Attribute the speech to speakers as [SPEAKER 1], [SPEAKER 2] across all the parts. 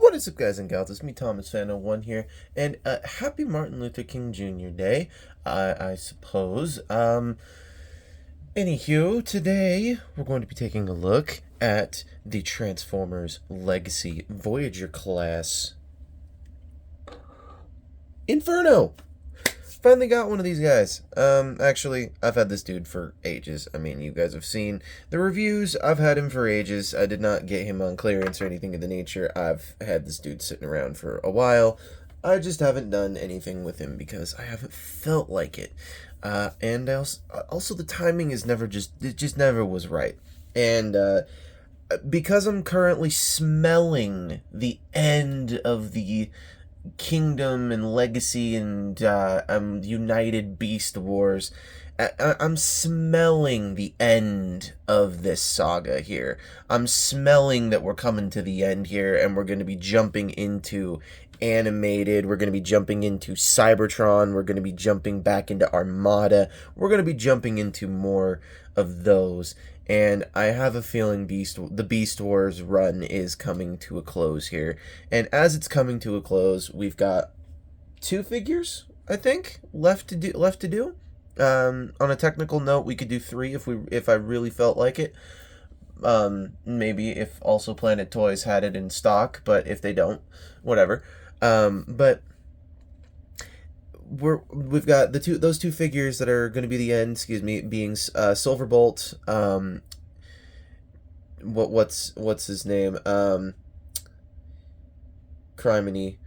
[SPEAKER 1] What is up, guys and gals? It's me, Thomas Fan01 here, and happy Martin Luther King Jr. Day, I suppose. Anywho, today we're going to be taking a look at the Transformers Legacy Voyager class Inferno. Finally got one of these guys. Actually, I've had this dude for ages. I mean, you guys have seen the reviews. I've had him for ages. I did not get him on clearance or anything of the nature. I've had this dude sitting around for a while. I just haven't done anything with him because I haven't felt like it. And also the timing is it just never was right. And, because I'm currently smelling the end of the Kingdom and Legacy and United Beast Wars, I'm smelling the end of this saga here. I'm smelling that we're coming to the end here, and we're going to be jumping into animated, we're going to be jumping into Cybertron, we're going to be jumping back into Armada, we're going to be jumping into more of those. And I have a feeling the Beast Wars run is coming to a close here. And as it's coming to a close, we've got 2 figures, I think, left to do. On a technical note, we could do 3 if I really felt like it. Maybe if Also Planet Toys had it in stock, but if they don't, whatever. But we've got those two figures that are going to be the end. Excuse me, being Silverbolt. What's his name? Criminy.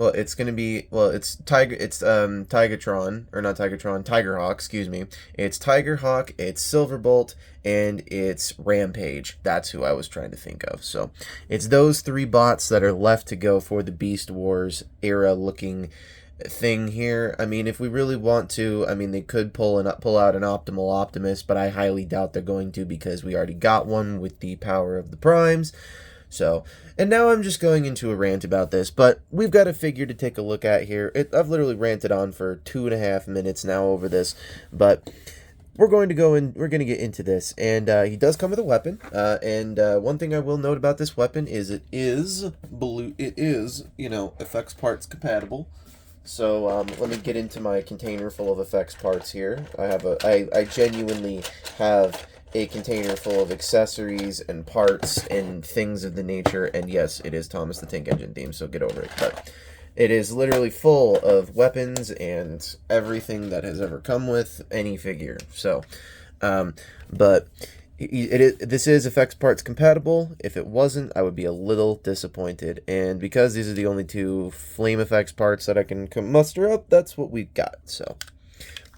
[SPEAKER 1] It's gonna be it's Tigatron, or not Tigatron, Tigerhawk. Excuse me. It's Tigerhawk. It's Silverbolt, and it's Rampage. That's who I was trying to think of. So it's those 3 bots that are left to go for the Beast Wars era looking thing here. I mean, if we really want to, I mean, they could pull out an Optimal Optimus, but I highly doubt they're going to, because we already got one with the power of the Primes. So, and now I'm just going into a rant about this, but we've got a figure to take a look at here. I've literally ranted on for 2.5 minutes now over this, but we're going to get into this. And he does come with a weapon, and one thing I will note about this weapon is it is blue. It is, effects parts compatible. So let me get into my container full of effects parts here. I genuinely have a container full of accessories and parts and things of the nature, and yes, it is Thomas the Tank Engine theme, so get over it. But it is literally full of weapons and everything that has ever come with any figure. So, but this is effects parts compatible. If it wasn't, I would be a little disappointed. And because these are the only 2 flame effects parts that I can muster up, that's what we've got. So,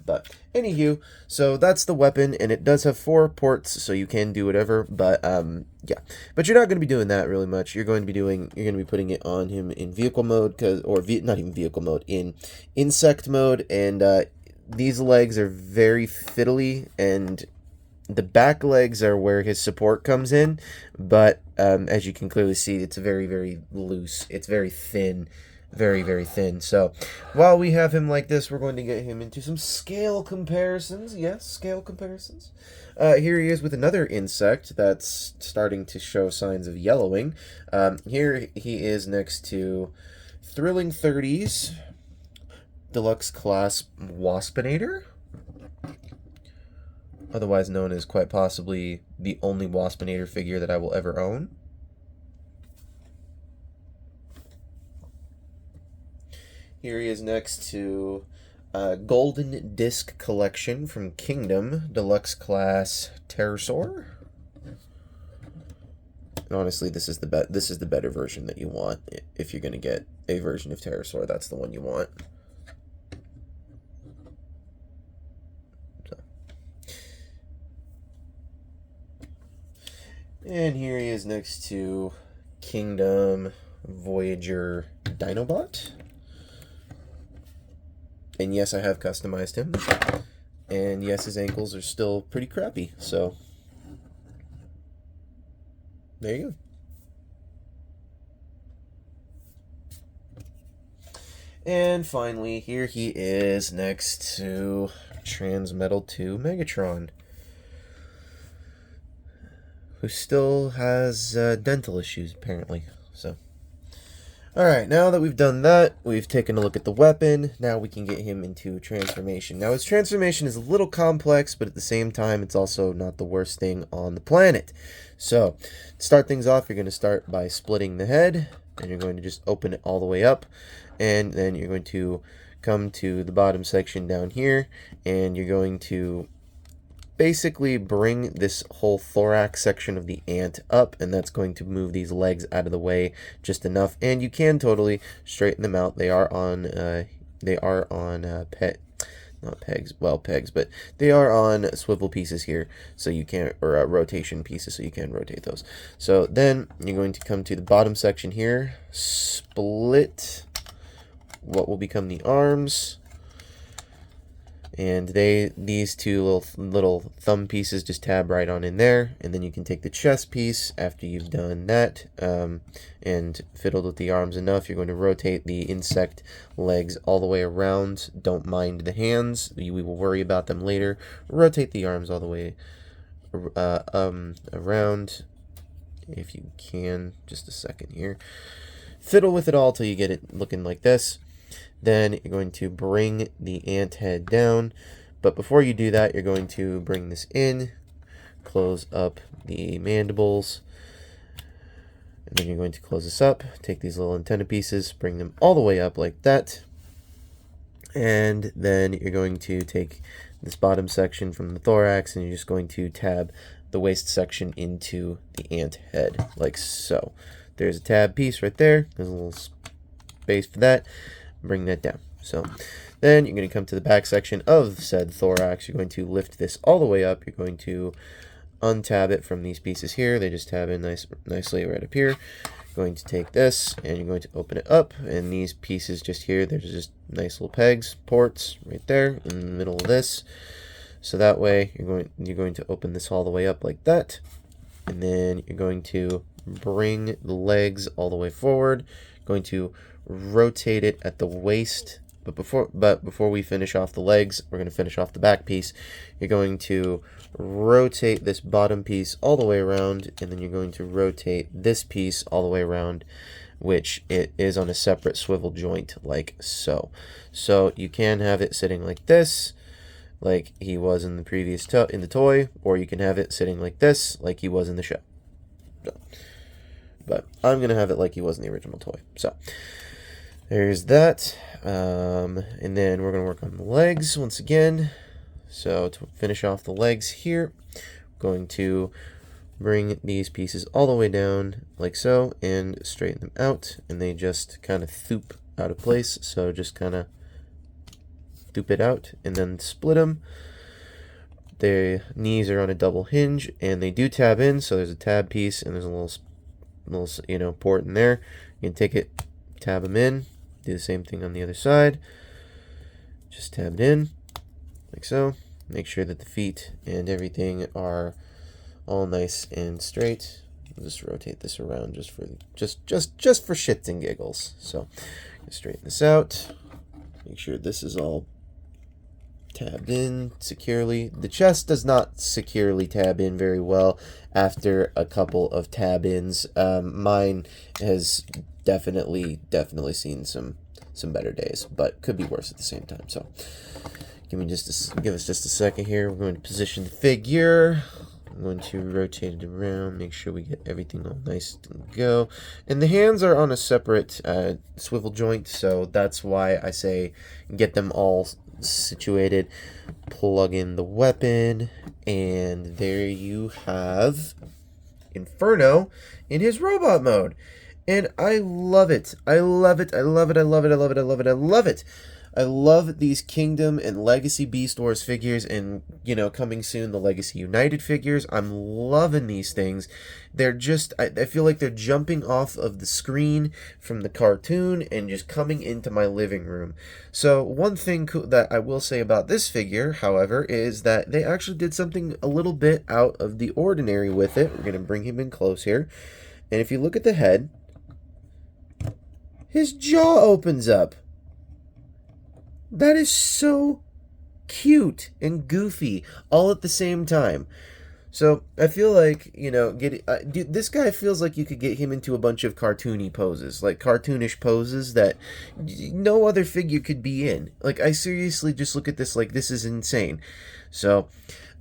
[SPEAKER 1] but anywho, so that's the weapon, and it does have 4 ports, so you can do whatever. But yeah, but you're not going to be doing that really much. You're going to be putting it on him in vehicle mode, not even vehicle mode, in insect mode. And these legs are very fiddly, and the back legs are where his support comes in. But as you can clearly see, it's very, very loose. It's very thin. Very, very thin. So while we have him like this, we're going to get him into some scale comparisons. Yes, scale comparisons. Here he is with another insect that's starting to show signs of yellowing. Here he is next to Thrilling 30s Deluxe Class Waspinator, otherwise known as quite possibly the only Waspinator figure that I will ever own. Here he is next to Golden Disc Collection from Kingdom, Deluxe Class Pterosaur. And honestly, this is the better version that you want. If you're going to get a version of Pterosaur, that's the one you want. So. And here he is next to Kingdom Voyager Dinobot. And yes, I have customized him. And yes, his ankles are still pretty crappy. So, there you go. And finally, here he is next to Transmetal 2 Megatron. who still has dental issues, apparently. So, alright, now that we've done that, we've taken a look at the weapon, now we can get him into transformation. Now, his transformation is a little complex, but at the same time, it's also not the worst thing on the planet. So, to start things off, you're going to start by splitting the head, and you're going to just open it all the way up, and then you're going to come to the bottom section down here, and you're going to basically bring this whole thorax section of the ant up, and that's going to move these legs out of the way just enough, and you can totally straighten them out. They are on pegs, but they are on swivel pieces here, so you can, or rotation pieces, so you can rotate those. So then you're going to come to the bottom section here, split what will become the arms, and these two little thumb pieces just tab right on in there, and then you can take the chest piece after you've done that and fiddled with the arms enough. You're going to rotate the insect legs all the way around. Don't mind the hands, we will worry about them later. Rotate the arms all the way around if you can. Just a second here. Fiddle with it all till you get it looking like this. Then you're going to bring the ant head down, but before you do that, you're going to bring this in, close up the mandibles, and then you're going to close this up, take these little antenna pieces, bring them all the way up like that, and then you're going to take this bottom section from the thorax, and you're just going to tab the waist section into the ant head, like so. There's a tab piece right there, there's a little space for that. Bring that down. So then you're going to come to the back section of said thorax. You're going to lift this all the way up. You're going to untab it from these pieces here. They just tab in nicely right up here. You're going to take this and you're going to open it up, and these pieces just here, there's just nice little pegs, ports right there in the middle of this. So that way you're going to open this all the way up like that, and then you're going to bring the legs all the way forward. Going to rotate it at the waist, but before we finish off the legs, we're going to finish off the back piece. You're going to rotate this bottom piece all the way around, and then you're going to rotate this piece all the way around, which it is on a separate swivel joint like so. So you can have it sitting like this, like he was in the previous in the toy, or you can have it sitting like this, like he was in the show. So, but I'm going to have it like he was in the original toy. So there's that. And then we're going to work on the legs once again. So to finish off the legs here, I'm going to bring these pieces all the way down like so and straighten them out. And they just kind of thoop out of place. So just kind of thoop it out and then split them. Their knees are on a double hinge and they do tab in. So there's a tab piece and there's a little port in there. You can take it, tab them in, do the same thing on the other side, just tab it in like so. Make sure that the feet and everything are all nice and straight. I'll just rotate this around just for shits and giggles. So straighten this out, make sure this is all tabbed in securely. The chest does not securely tab in very well after a couple of tab ins. Mine has definitely seen some better days, but could be worse at the same time. So give us just a second here. We're going to position the figure. I'm going to rotate it around, make sure we get everything all nice and go. And the hands are on a separate swivel joint, so that's why I say get them all situated. Plug in the weapon, and there you have Inferno in his robot mode. And I love it. I love it. I love it. I love it. I love it. I love it. I love it. I love these Kingdom and Legacy Beast Wars figures, and, coming soon, the Legacy United figures. I'm loving these things. They're just, I feel like they're jumping off of the screen from the cartoon and just coming into my living room. So one thing that I will say about this figure, however, is that they actually did something a little bit out of the ordinary with it. We're going to bring him in close here. And if you look at the head, his jaw opens up. That is so cute and goofy all at the same time. So I feel like, this guy feels like you could get him into a bunch of cartoony poses, like cartoonish poses that no other figure could be in. Like, I seriously just look at this like this is insane. So,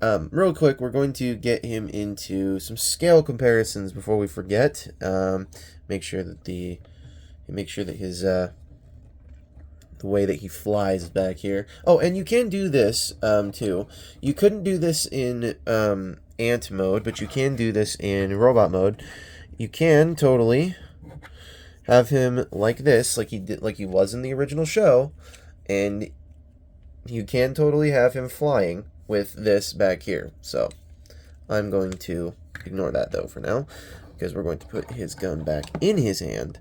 [SPEAKER 1] real quick, we're going to get him into some scale comparisons before we forget. Make sure that his the way that he flies back here. Oh, and you can do this too. You couldn't do this in ant mode, but you can do this in robot mode. You can totally have him like this, like he was in the original show, and you can totally have him flying with this back here. So I'm going to ignore that though for now, because we're going to put his gun back in his hand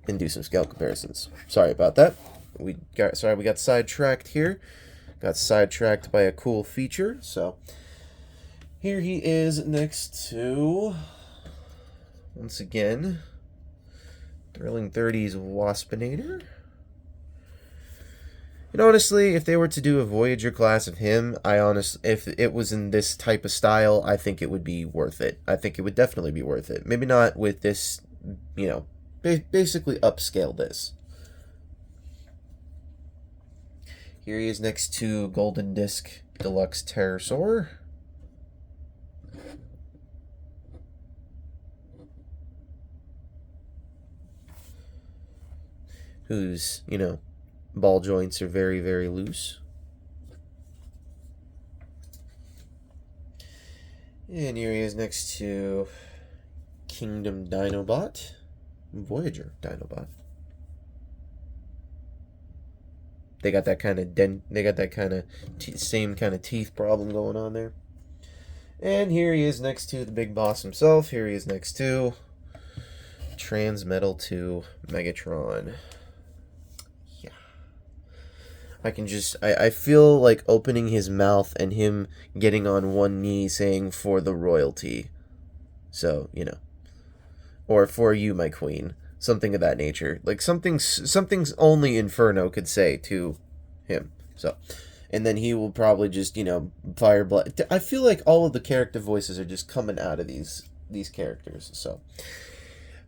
[SPEAKER 1] and do some scale comparisons. Sorry about that. We got sidetracked here. Got sidetracked by a cool feature. So here he is next to, once again, Thrilling 30's Waspinator. And honestly, if they were to do a Voyager class of him, if it was in this type of style, I think it would be worth it. I think it would definitely be worth it. Maybe not with this, basically upscale this. Here he is next to Golden Disc Deluxe Pterosaur. Whose, ball joints are very, very loose. And here he is next to Kingdom Dinobot. Voyager Dinobot. They got that kind of same kind of teeth problem going on there. And here he is next to the big boss himself. Here he is next to Transmetal 2 Megatron. Yeah. I feel like opening his mouth and him getting on one knee saying, "For the royalty." So, or "For you, my queen." Something of that nature. Like something's only Inferno could say to him. So, and then he will probably just, fire blood. I feel like all of the character voices are just coming out of these characters. So,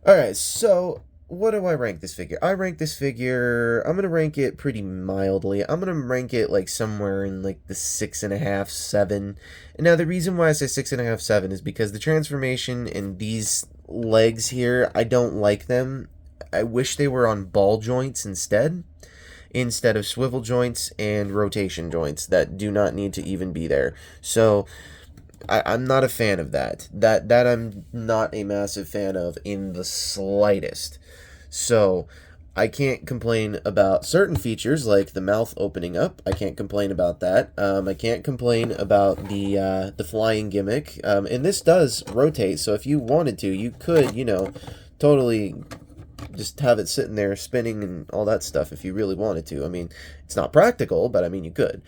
[SPEAKER 1] all right. So, what do I rank this figure? I'm going to rank it pretty mildly. I'm going to rank it like somewhere in like the 6.5, 7. And now the reason why I say 6.5, 7 is because the transformation in these legs here, I don't like them. I wish they were on ball joints instead of swivel joints and rotation joints that do not need to even be there. So I'm not a fan of that. That I'm not a massive fan of in the slightest. So I can't complain about certain features like the mouth opening up. I can't complain about that. I can't complain about the flying gimmick. And this does rotate, so if you wanted to, you could, totally just have it sitting there spinning and all that stuff if you really wanted to. I mean, it's not practical, but I mean, you could.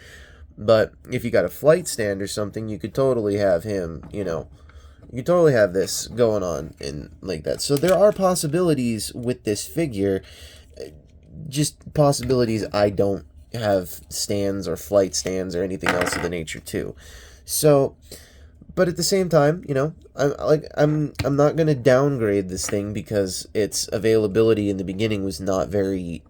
[SPEAKER 1] But if you got a flight stand or something, you could totally have him, you could totally have this going on and like that. So there are possibilities with this figure, just possibilities I don't have stands or flight stands or anything else of the nature too. So, but at the same time, I'm not gonna downgrade this thing because its availability in the beginning was not very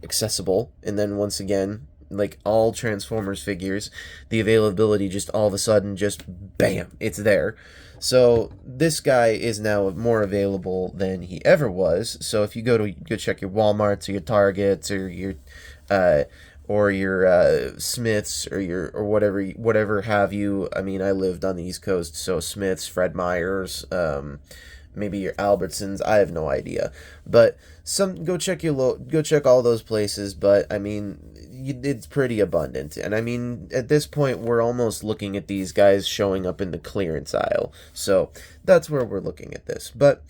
[SPEAKER 1] accessible, and then once again, like all Transformers figures, the availability just all of a sudden just bam, it's there. So this guy is now more available than he ever was. So if you go check your Walmarts or your Targets or your Smiths or whatever have you. I mean, I lived on the East Coast, so Smiths, Fred Meyers, maybe your Albertsons. I have no idea, but go check all those places. But I mean, it's pretty abundant, and I mean, at this point, we're almost looking at these guys showing up in the clearance aisle. So that's where we're looking at this, but.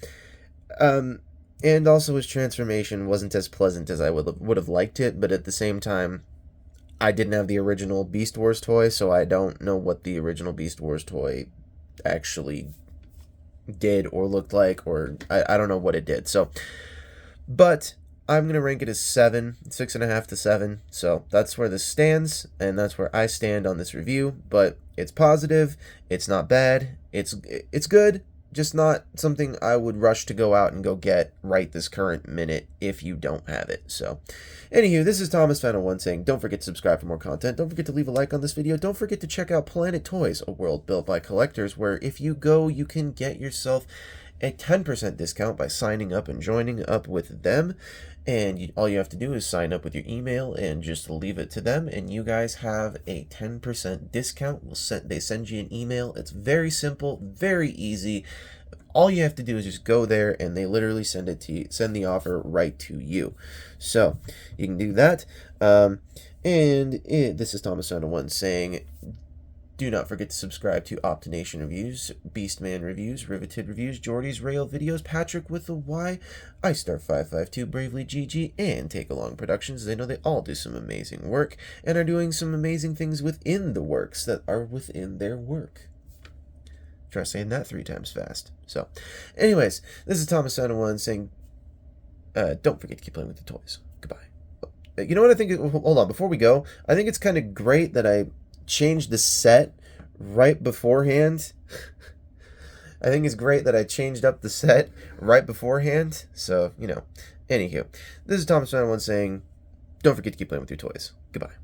[SPEAKER 1] And also his transformation wasn't as pleasant as I would have liked it, but at the same time, I didn't have the original Beast Wars toy, so I don't know what the original Beast Wars toy actually did or looked like, or I don't know what it did. So, but I'm going to rank it as 7, 6.5 to 7. So that's where this stands, and that's where I stand on this review. But it's positive, it's not bad, it's good, just not something I would rush to go out and go get right this current minute if you don't have it. So, anywho, this is Thomas Final One saying, don't forget to subscribe for more content. Don't forget to leave a like on this video. Don't forget to check out Planet Toys, a world built by collectors, where if you go, you can get yourself a 10% discount by signing up and joining up with them. And all you have to do is sign up with your email and just leave it to them, and you guys have a 10% discount. They send you an email. It's very simple, very easy. All you have to do is just go there, and they literally send the offer right to you. So you can do that. This is Thomas Final One saying, do not forget to subscribe to Optination Reviews, Beastman Reviews, Riveted Reviews, Jordy's Rail Videos, Patrick with a Y, iStar552, Bravely GG, and Take Along Productions. They know they all do some amazing work and are doing some amazing things within the works that are within their work. Try saying that 3 times fast. So, anyways, this is Thomas Final One saying, don't forget to keep playing with the toys. Goodbye. You know what I think? Hold on, before we go, I think it's kind of great that I changed the set right beforehand. I think it's great that I changed up the set right beforehand. So, you know, anywho, this is Thomas One saying, don't forget to keep playing with your toys. Goodbye.